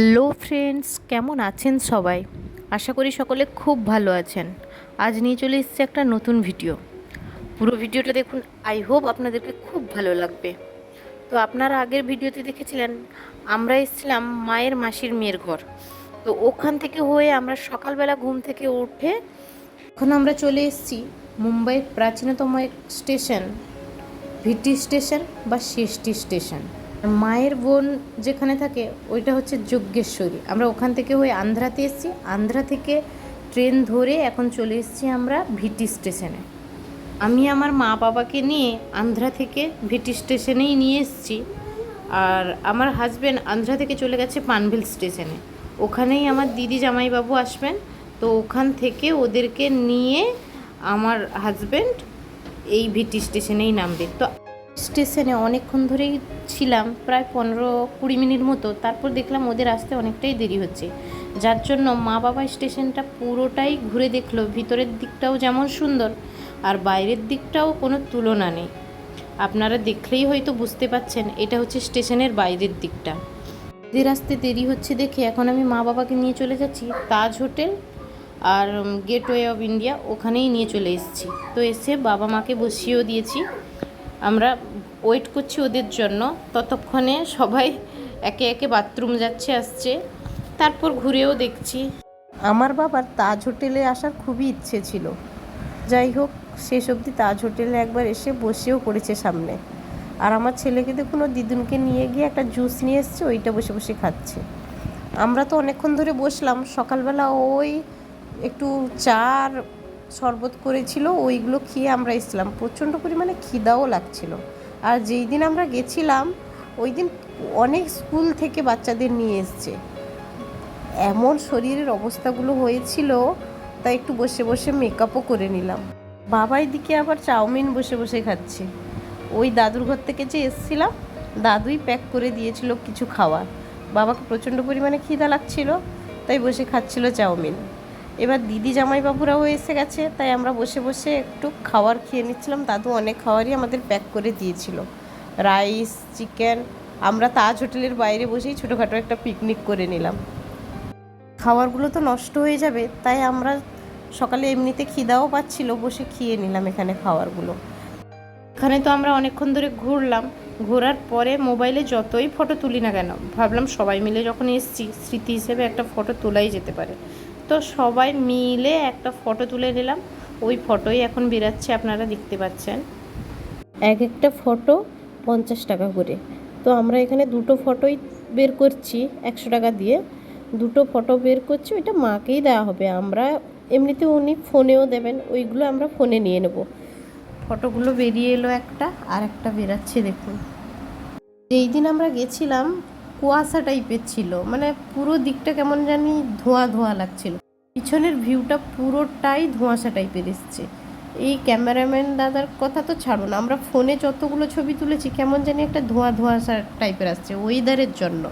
Hello friends, কেমন আছেন সবাই? আশা করি সকলে খুব ভালো আছেন। আজ নিয়ে চলে এসেছি একটা নতুন ভিডিও। পুরো ভিডিওটা দেখুন, আই হোপ আপনাদেরকে খুব ভালো লাগবে। তো আপনারা আগের ভিডিওতে দেখেছিলেন আমরা এসেছিলাম মায়ের মাসির মেয়ের ঘর। তো ওখান থেকে হয়ে আমরা সকালবেলা ঘুম থেকে উঠে এখন আমরা চলে এসেছি মুম্বাইয়ের প্রাচীনতম এক স্টেশন, ভিটি স্টেশন বা ষষ্ঠী স্টেশন। মায়ের বোন যেখানে থাকে ওইটা হচ্ছে যজ্ঞেশ্বরী। আমরা ওখান থেকে হয়ে আন্ধ্রাতে এসেছি। আন্ধ্রা থেকে ট্রেন ধরে এখন চলে এসেছি আমরা ভিটি স্টেশনে। আমি আমার মা বাবাকে নিয়ে আন্ধ্রা থেকে ভিটি স্টেশনেই নিয়ে এসেছি। আর আমার হাজব্যান্ড আন্ধ্রা থেকে চলে গেছে পানভেল স্টেশনে। ওখানেই আমার দিদি জামাইবাবু আসবেন। তো ওখান থেকে ওদেরকে নিয়ে আমার হাজব্যান্ড এই ভিটি স্টেশনেই নামবে। তো স্টেশনে অনেকক্ষণ ধরেই ছিলাম, প্রায় 15-20 মিনিট মতো। তারপর দেখলাম ওদের আসতে অনেকটাই দেরি হচ্ছে, যার জন্য মা বাবা স্টেশনটা পুরোটাই ঘুরে দেখলো। ভিতরের দিকটাও যেমন সুন্দর আর বাইরের দিকটাও কোনো তুলনা নেই। আপনারা দেখলেই হয়তো বুঝতে পাচ্ছেন এটা হচ্ছে স্টেশনের বাইরের দিকটা। এদের আসতে দেরি হচ্ছে দেখে এখন আমি মা বাবাকে নিয়ে চলে যাচ্ছি তাজ হোটেল আর গেটওয়ে অফ ইন্ডিয়া, ওখানেই নিয়ে চলে এসেছি। তো এসে বাবা মাকে বসিয়েও দিয়েছি। আমরা ওয়েট করছি ওদের জন্য। ততক্ষণে সবাই একে একে বাথরুম যাচ্ছে আসছে, তারপর ঘুরেও দেখছি। আমার বাবার তাজ হোটেলে আসার খুবই ইচ্ছে ছিল। যাই হোক, শেষ অবধি তাজ হোটেলে একবার এসে বসেও পড়েছে সামনে। আর আমার ছেলেকে দেখুন, ও দিদুনকে নিয়ে গিয়ে একটা জুস নিয়ে এসছে, ওইটা বসে বসে খাচ্ছে। আমরা তো অনেকক্ষণ ধরে বসলাম। সকালবেলা ওই একটু চার শরবত করেছিল, ওইগুলো খেয়ে আমরা এসেছিলাম। প্রচণ্ড পরিমাণে খিদাও লাগছিল। আর যেই দিন আমরা গেছিলাম ওই দিন অনেক স্কুল থেকে বাচ্চাদের নিয়ে এসছে। এমন শরীরের অবস্থাগুলো হয়েছিল, তাই একটু বসে বসে মেকআপও করে নিলাম। বাবাই দিকে আবার চাউমিন বসে বসে খাচ্ছে। ওই দাদুর ঘর থেকে যে এসছিলাম, দাদুই প্যাক করে দিয়েছিল কিছু খাওয়ার। বাবাকে প্রচণ্ড পরিমাণে খিদা লাগছিল, তাই বসে খাচ্ছিল চাউমিন। এবার দিদি জামাইবাবুরাও এসে গেছে, তাই আমরা বসে বসে একটু খাবার খেয়ে নিচ্ছিলাম। দাদু অনেক খাবারই আমাদের প্যাক করে দিয়েছিল, রাইস, চিকেন। আমরা তাজ হোটেলের বাইরে বসেই ছোটোখাটো একটা পিকনিক করে নিলাম। খাবারগুলো তো নষ্ট হয়ে যাবে, তাই আমরা সকালে এমনিতে খিদাও পাচ্ছিল, বসে খেয়ে নিলাম এখানে খাবারগুলো। এখানে তো আমরা অনেকক্ষণ ধরে ঘুরলাম। ঘোরার পরে মোবাইলে যতই ফটো তুলি না কেন, ভাবলাম সবাই মিলে যখন এসেছি স্মৃতি হিসেবে একটা ফটো তোলাই যেতে পারে। তো সবাই মিলে একটা ফটো তুলে নিলাম। ওই ফটোই এখন বেরাচ্ছে, আপনারা দেখতে পাচ্ছেন। এক একটা ফটো 50 টাকা করে। তো আমরা এখানে দুটো ফটোই বের করছি 100 টাকা দিয়ে। দুটো ফটো বের করছি, ওইটা মাকেই দেওয়া হবে। আমরা এমনিতে উনি ফোনেও দেবেন, ওইগুলো আমরা ফোনে নিয়ে নেব। ফটোগুলো বেরিয়ে এলো একটা, আর একটা বেরাচ্ছে দেখুন। যেই দিন আমরা গেছিলাম কুয়াশা টাইপের ছিল, মানে পুরো দিকটা কেমন জানি ধোঁয়া ধোঁয়া লাগছিল। পিছনের ভিউটা পুরোটাই ধোঁয়াশা টাইপের এসছে। এই ক্যামেরাম্যান দাদার কথা তো ছাড়ুন, আমরা ফোনে যতগুলো ছবি তুলেছি কেমন জানি একটা ধোঁয়া ধোঁয়াশা টাইপের আসছে ওয়েদারের জন্য।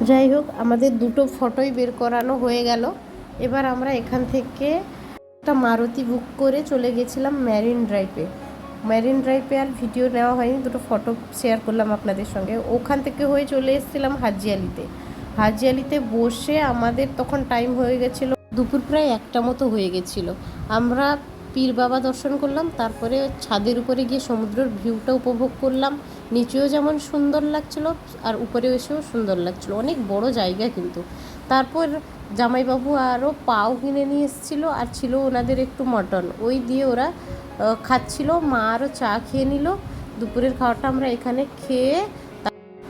যাই হোক, আমাদের দুটো ফটোই বের করানো হয়ে গেল। এবার আমরা এখান থেকে একটা মারুতি বুক করে চলে গেছিলাম ম্যারিন ড্রাইভে। ম্যারিন ড্রাইভে আর ভিডিও নেওয়া হয়নি, দুটো ফটো শেয়ার করলাম আপনাদের সঙ্গে। ওখান থেকে হয়ে চলে এসেছিলাম হাজি আলিতে। হাজি আলিতে বসে আমাদের তখন টাইম হয়ে গেছিলো দুপুর প্রায় 1টা মতো হয়ে গেছিলো। আমরা পীর বাবা দর্শন করলাম, তারপরে ছাদের উপরে গিয়ে সমুদ্রের ভিউটা উপভোগ করলাম। নিচেও যেমন সুন্দর লাগছিল আর উপরে এসেও সুন্দর লাগছিল, অনেক বড় জায়গা কিন্তু। তারপর জামাইবাবু আরও পাও কিনে নিয়ে এসেছিলো, আর ছিল ওনাদের একটু মটন, ওই দিয়ে ওরা খাচ্ছিল। মা আরও চা খেয়ে নিল। দুপুরের খাওয়াটা আমরা এখানে খেয়ে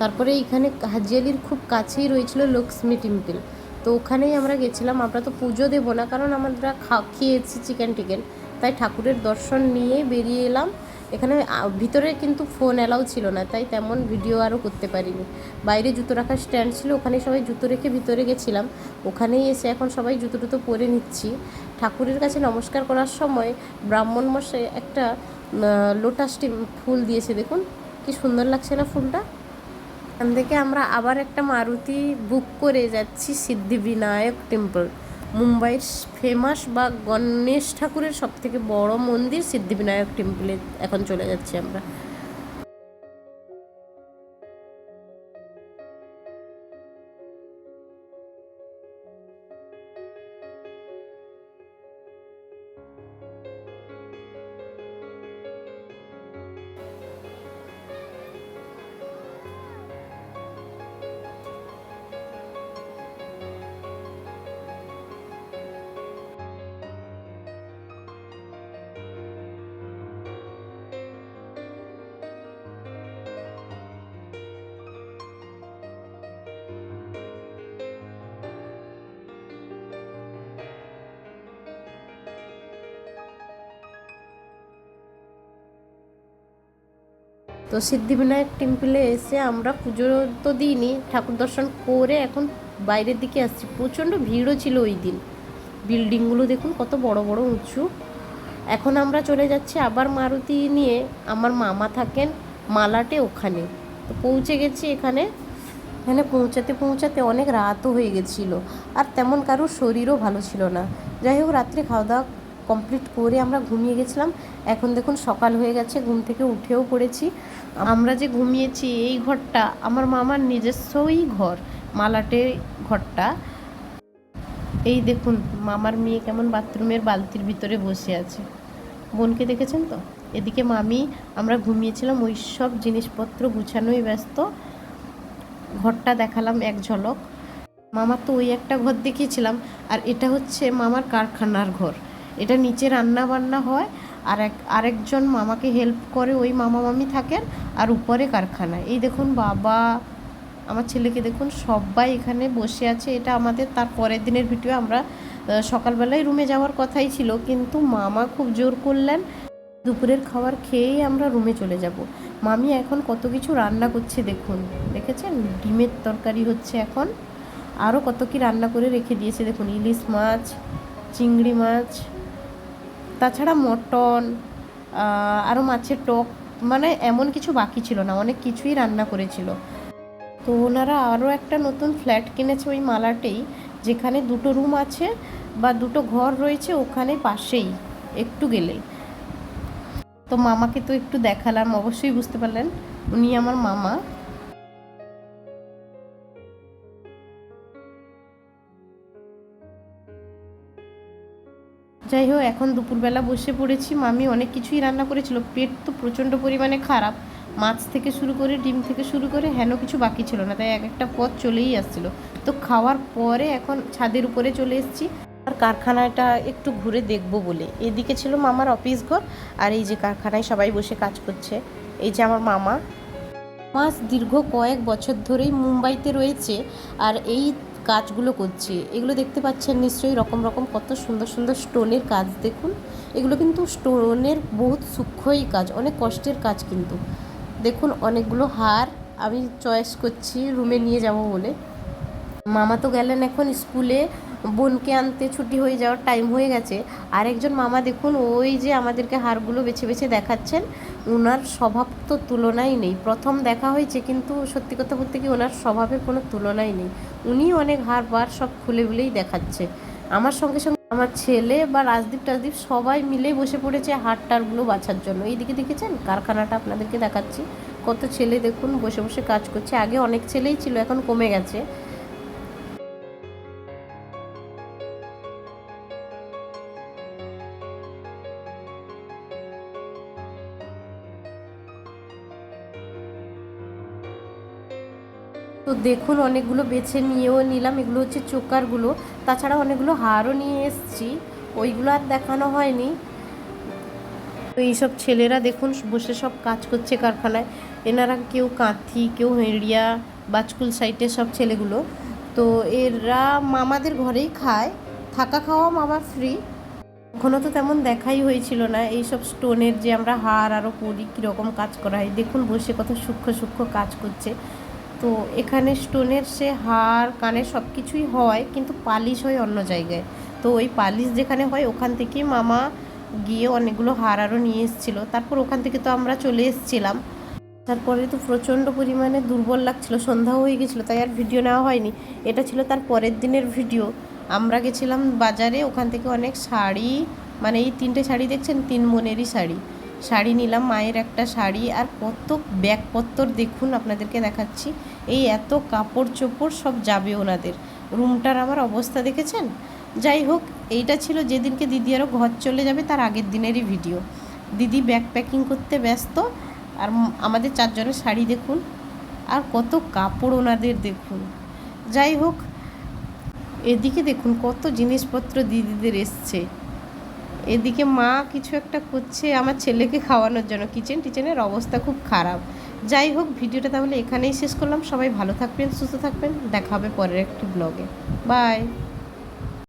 তারপরে এইখানে হাজি আলির খুব কাছেই রয়েছিল লক্ষ্মী টেম্পল। তো ওখানেই আমরা গেছিলাম। আমরা তো পুজো দেবো না, কারণ আমরা খেয়েছি চিকেন টিকেন, তাই ঠাকুরের দর্শন নিয়ে বেরিয়ে এলাম। এখানে ভিতরে কিন্তু ফোন অ্যালাউ ছিল না, তাই তেমন ভিডিও আরও করতে পারিনি। বাইরে জুতো রাখার স্ট্যান্ড ছিল, ওখানে সবাই জুতো রেখে ভিতরে গেছিলাম। ওখানেই এসে এখন সবাই জুতো টুতো পরে নিচ্ছি। ঠাকুরের কাছে নমস্কার করার সময় ব্রাহ্মণ মশাই একটা লোটাস ফুল দিয়েছে, দেখুন কি সুন্দর লাগছে না ফুলটা। এখান থেকে আমরা আবার একটা মারুতি বুক করে যাচ্ছি সিদ্ধিবিনায়ক টেম্পল। মুম্বাইয়ের ফেমাস বা গণেশ ঠাকুরের সবথেকে বড় মন্দির সিদ্ধিবিনায়ক টেম্পলে এখন চলে যাচ্ছি আমরা। তো সিদ্ধিবিনায়ক টেম্পলে এসে আমরা পুজো তো দিইনি, ঠাকুর দর্শন করে এখন বাইরের দিকে আসছি। প্রচণ্ড ভিড়ও ছিল ওই দিন। বিল্ডিংগুলো দেখুন কত বড় বড় উঁচু। এখন আমরা চলে যাচ্ছি আবার মারুতি নিয়ে। আমার মামা থাকেন মালাটে, ওখানে তো পৌঁছে গেছি। এখানে পৌঁছাতে পৌঁছাতে অনেক রাতও হয়ে গেছিলো, আর তেমন কারোর শরীরও ভালো ছিল না। যাই হোক, রাত্রে খাওয়া দাওয়া কমপ্লিট করে আমরা ঘুমিয়ে গেছিলাম। এখন দেখুন সকাল হয়ে গেছে, ঘুম থেকে উঠেও পড়েছি। আমরা যে ঘুমিয়েছি এই ঘরটা আমার মামার নিজস্বই ঘর, মালাটে ঘরটা। এই দেখুন মামার মেয়ে কেমন বাথরুমের বালতির ভিতরে বসে আছে, বোনকে দেখেছেন তো। এদিকে মামি, আমরা ঘুমিয়েছিলাম, ওই সব জিনিসপত্র গুছানোই ব্যস্ত। ঘরটা দেখালাম এক ঝলক। মামার তো ওই একটা ঘর দেখিয়েছিলাম, আর এটা হচ্ছে মামার কারখানার ঘর। এটা নিচে রান্না বান্না হয়, আর আরেকজন মামাকে হেল্প করে, ওই মামা মামি থাকেন, আর উপরে কারখানা। এই দেখুন বাবা, আমার ছেলেকে দেখুন, সবাই এখানে বসে আছে। এটা আমাদের তার পরের দিনের ভিডিও। আমরা সকালবেলায় রুমে যাওয়ার কথাই ছিল, কিন্তু মামা খুব জোর করলেন। দুপুরের খাবার খেয়েই আমরা রুমে চলে যাব। মামি এখন কত কিছু রান্না করছে দেখুন, দেখেছেন? ডিমের তরকারি হচ্ছে এখন, আরও কত কি রান্না করে রেখে দিয়েছে দেখুন। ইলিশ মাছ, চিংড়ি মাছ, তাছাড়া মটন, আরও মাছের টক, মানে এমন কিছু বাকি ছিল না, অনেক কিছুই রান্না করেছিল। তো ওনারা আরও একটা নতুন ফ্ল্যাট কিনেছে ওই মালাটেই, যেখানে দুটো রুম আছে বা দুটো ঘর রয়েছে, ওখানে পাশেই একটু গেলেই। তো মামাকে তো একটু দেখালাম, অবশ্যই বুঝতে পারলেন উনি আমার মামা। যাই হোক, এখন দুপুরবেলা বসে পড়েছি। মামি অনেক কিছুই রান্না করেছিল। পেট তো প্রচণ্ড পরিমাণে খারাপ, মাছ থেকে শুরু করে ডিম থেকে শুরু করে হেন কিছু বাকি ছিল না, তাই এক একটা পদ চলেই আসছিল। তো খাওয়ার পরে এখন ছাদের উপরে চলে এসেছি আর কারখানাটা একটু ঘুরে দেখবো বলে। এদিকে ছিল মামার অফিস ঘর, আর এই যে কারখানায় সবাই বসে কাজ করছে। এই যে আমার মামা দীর্ঘ কয়েক বছর ধরেই মুম্বাইতে রয়েছে, আর এই কাজগুলো করছে। এগুলো দেখতে পাচ্ছেন নিশ্চয়ই, রকম রকম কত সুন্দর সুন্দর স্টোনের কাজ দেখুন। এগুলো কিন্তু স্টোনের বহুত সূক্ষ্মই কাজ, অনেক কষ্টের কাজ। কিন্তু দেখুন অনেকগুলো হার আমি চয়েস করছি রুমে নিয়ে যাব বলে। মামা তো গেলেন এখন স্কুলে, বোনকে আনতে, ছুটি হয়ে যাওয়ার টাইম হয়ে গেছে। আরেকজন মামা দেখুন, ওই যে আমাদেরকে হারগুলো বেছে বেছে দেখাচ্ছেন। ওনার স্বভাব তো তুলনাই নেই। প্রথম দেখা হয়েছে, কিন্তু সত্যি কথা বলতে কি ওনার স্বভাবের কোনো তুলনাই নেই। উনি অনেক হার বার সব খুলে খুলেই দেখাচ্ছে। আমার সঙ্গে সঙ্গে আমার ছেলে বা রাজদীপ টাজদীপ সবাই মিলে বসে পড়েছে হার টারগুলো বাছার জন্য। এইদিকে দেখেছেন কারখানাটা, আপনাদেরকে দেখাচ্ছি। কত ছেলে দেখুন বসে বসে কাজ করছে। আগে অনেক ছেলেই ছিল, এখন কমে গেছে। তো দেখুন অনেকগুলো বেছে নিয়েও নিলাম। এগুলো হচ্ছে চোকারগুলো, তাছাড়া অনেকগুলো হারও নিয়ে এসেছি, ওইগুলো আর দেখানো হয়নি। তো এইসব ছেলেরা দেখুন বসে সব কাজ করছে কারখানায়। এনারা কেউ কাঁথি, কেউ হেঁড়িয়া, বাজকুল সাইটের সব ছেলেগুলো। তো এরা মামাদের ঘরেই খায়, থাকা খাওয়া মামা ফ্রি। এখনও তো তেমন দেখাই হয়েছিল না এইসব স্টোনের যে আমরা হার আরও করি, কীরকম কাজ করা হয়। দেখুন বসে কত সূক্ষ্ম সূক্ষ্ম কাজ করছে। তো এখানে স্টোনের সে হার কানের সব কিছুই হয়, কিন্তু পালিশ হয় অন্য জায়গায়। তো ওই পালিশ যেখানে হয় ওখান থেকেই মামা গিয়ে অনেকগুলো হার আরও নিয়ে এসেছিলো। তারপর ওখান থেকে তো আমরা চলে এসেছিলাম। তারপরে তো প্রচণ্ড পরিমাণে দুর্বল লাগছিলো, সন্ধ্যাও হয়ে গেছিলো, তাই আর ভিডিও নেওয়া হয়নি। এটা ছিল তার পরের দিনের ভিডিও। আমরা গেছিলাম বাজারে, ওখান থেকে অনেক শাড়ি, মানে এই 3টে শাড়ি দেখছেন, 3 মনেরই শাড়ি নিলাম। মায়ের একটা শাড়ি আর কত ব্যাগপত্র দেখুন, আপনাদেরকে দেখাচ্ছি। এই এত কাপড় চোপড় সব যাবে ওনাদের। রুমটার আমার অবস্থা দেখেছেন। যাই হোক, এইটা ছিল যেদিনকে দিদি আরও ঘর চলে যাবে তার আগের দিনেরই ভিডিও। দিদি ব্যাগ প্যাকিং করতে ব্যস্ত, আর আমাদের 4 জনের শাড়ি দেখুন, আর কত কাপড় ওনাদের দেখুন। যাই হোক, এদিকে দেখুন কত জিনিসপত্র দিদিদের এসছে। এদিকে মা কিছু একটা করছে আমার ছেলেকে খাওয়ানোর জন্য। কিচেনের অবস্থা খুব খারাপ। যাই হোক, ভিডিওটা তাহলে এখানেই শেষ করলাম। সবাই ভালো থাকবেন, সুস্থ থাকবেন, দেখা হবে পরের একটি ব্লগে। বাই।